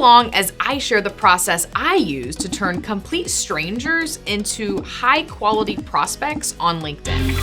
along as I share the process I use to turn complete strangers into high-quality prospects on LinkedIn.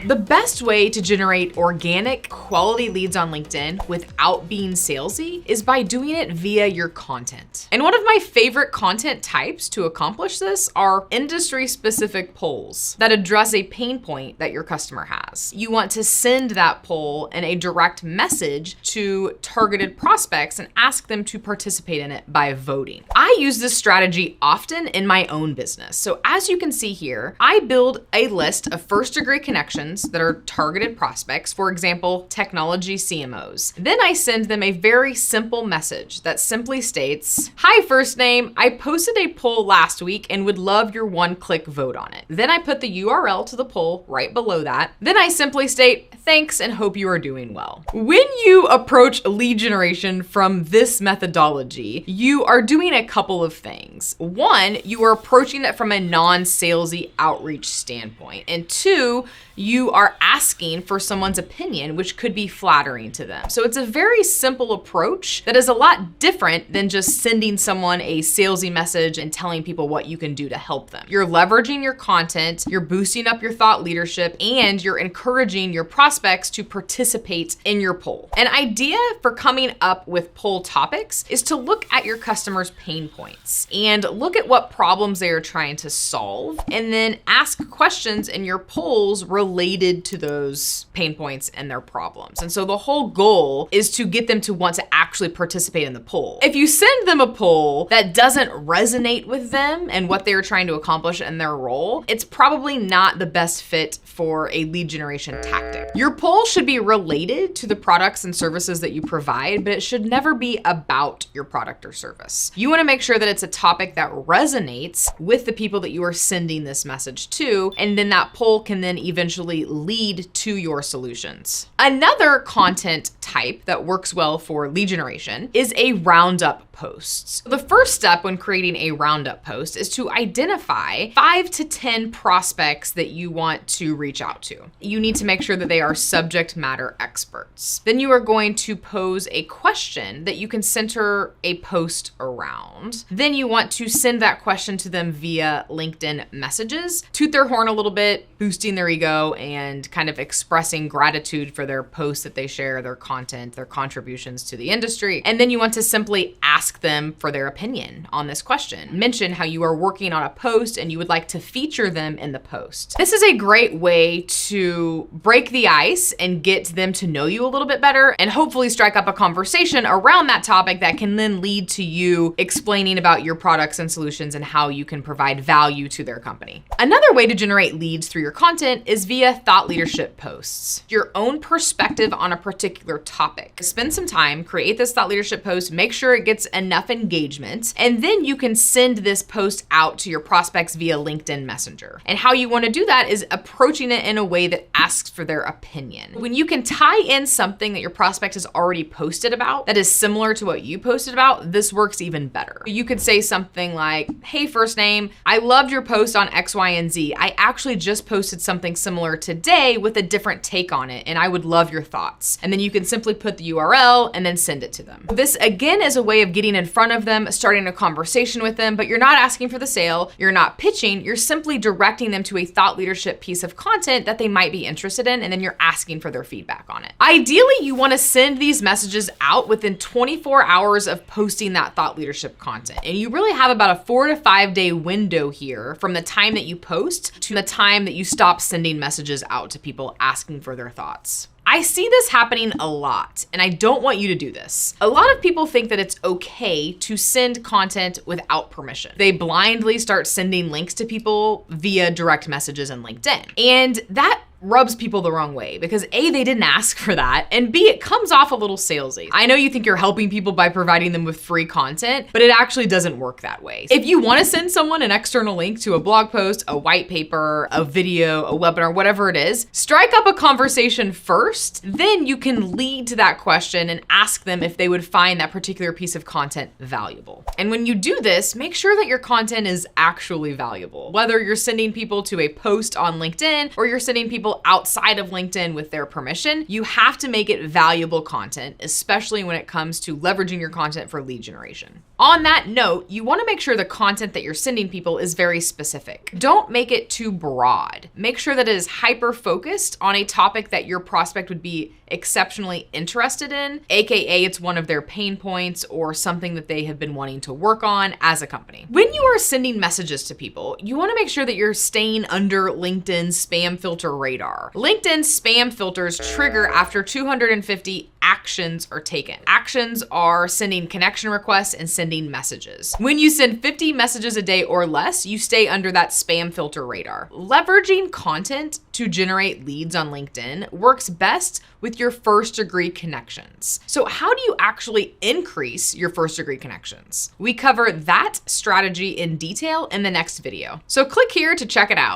The best way to generate organic, quality leads on LinkedIn without being salesy is by doing it via your content. And one of my favorite content types to accomplish this are industry-specific polls that address a pain point that your customer has. You want to send that poll in a direct message to targeted prospects and ask them to participate in it by voting. I use this strategy often in my own business. So as you can see here, I build a list of first-degree connections that are targeted prospects, for example, technology CMOs. Then I send them a very simple message that simply states, "Hi, first name, I posted a poll last week and would love your one-click vote on it." Then I put the URL to the poll right below that. Then I simply state, "Thanks and hope you are doing well." When you approach lead generation from this methodology, you are doing a couple of things. One, you are approaching it from a non-salesy outreach standpoint. And two, you are asking for someone's opinion, which could be flattering to them. So it's a very simple approach that is a lot different than just sending someone a salesy message and telling people what you can do to help them. You're leveraging your content, you're boosting up your thought leadership, and you're encouraging your prospects to participate in your poll. An idea for coming up with poll topics is to look at your customers' pain points and look at what problems they are trying to solve, and then ask questions in your polls related to those pain points and their problems. And so the whole goal is to get them to want to actually participate in the poll. If you send them a poll that doesn't resonate with them and what they're trying to accomplish in their role, it's probably not the best fit for a lead generation tactic. Your poll should be related to the products and services that you provide, but it should never be about your product or service. You want to make sure that it's a topic that resonates with the people that you are sending this message to, and then that poll can then eventually lead to your solutions. Another content type that works well for lead generation is a roundup posts. The first step when creating a roundup post is to identify 5 to 10 prospects that you want to reach out to. You need to make sure that they are subject matter experts. Then you are going to pose a question that you can center a post around. Then you want to send that question to them via LinkedIn messages, toot their horn a little bit, boosting their ego and kind of expressing gratitude for their posts that they share, their content, their contributions to the industry. And then you want to simply ask them for their opinion on this question. Mention how you are working on a post and you would like to feature them in the post. This is a great way to break the ice and get them to know you a little bit better and hopefully strike up a conversation around that topic that can then lead to you explaining about your products and solutions and how you can provide value to their company. Another way to generate leads through your content is via thought leadership posts. Your own perspective on a particular topic. Spend some time, create this thought leadership post, make sure it gets enough engagement, and then you can send this post out to your prospects via LinkedIn Messenger. And how you want to do that is approaching it in a way that asks for their opinion. When you can tie in something that your prospect has already posted about that is similar to what you posted about, this works even better. You could say something like, "Hey, first name, I loved your post on X, Y, and Z. I actually just posted something similar today with a different take on it, and I would love your thoughts." And then you can simply put the URL and then send it to them. This again is a way of getting in front of them, starting a conversation with them, but you're not asking for the sale, you're not pitching, you're simply directing them to a thought leadership piece of content that they might be interested in, and then you're asking for their feedback on it. Ideally, you want to send these messages out within 24 hours of posting that thought leadership content. And you really have about a 4 to 5 day window here from the time that you post to the time that you stop sending messages out to people asking for their thoughts. I see this happening a lot, and I don't want you to do this. A lot of people think that it's okay to send content without permission. They blindly start sending links to people via direct messages in LinkedIn. And that rubs people the wrong way because A, they didn't ask for that, and B, it comes off a little salesy. I know you think you're helping people by providing them with free content, but it actually doesn't work that way. If you want to send someone an external link to a blog post, a white paper, a video, a webinar, whatever it is, strike up a conversation first, then you can lead to that question and ask them if they would find that particular piece of content valuable. And when you do this, make sure that your content is actually valuable. Whether you're sending people to a post on LinkedIn or you're sending people people outside of LinkedIn with their permission, you have to make it valuable content, especially when it comes to leveraging your content for lead generation. On that note, you want to make sure the content that you're sending people is very specific. Don't make it too broad. Make sure that it is hyper-focused on a topic that your prospect would be exceptionally interested in, aka it's one of their pain points or something that they have been wanting to work on as a company. When you are sending messages to people, you want to make sure that you're staying under LinkedIn's spam filter radar. LinkedIn spam filters trigger after 250 actions are taken. Actions are sending connection requests and sending messages. When you send 50 messages a day or less, you stay under that spam filter radar. Leveraging content to generate leads on LinkedIn works best with your first degree connections. So how do you actually increase your first degree connections? We cover that strategy in detail in the next video. So click here to check it out.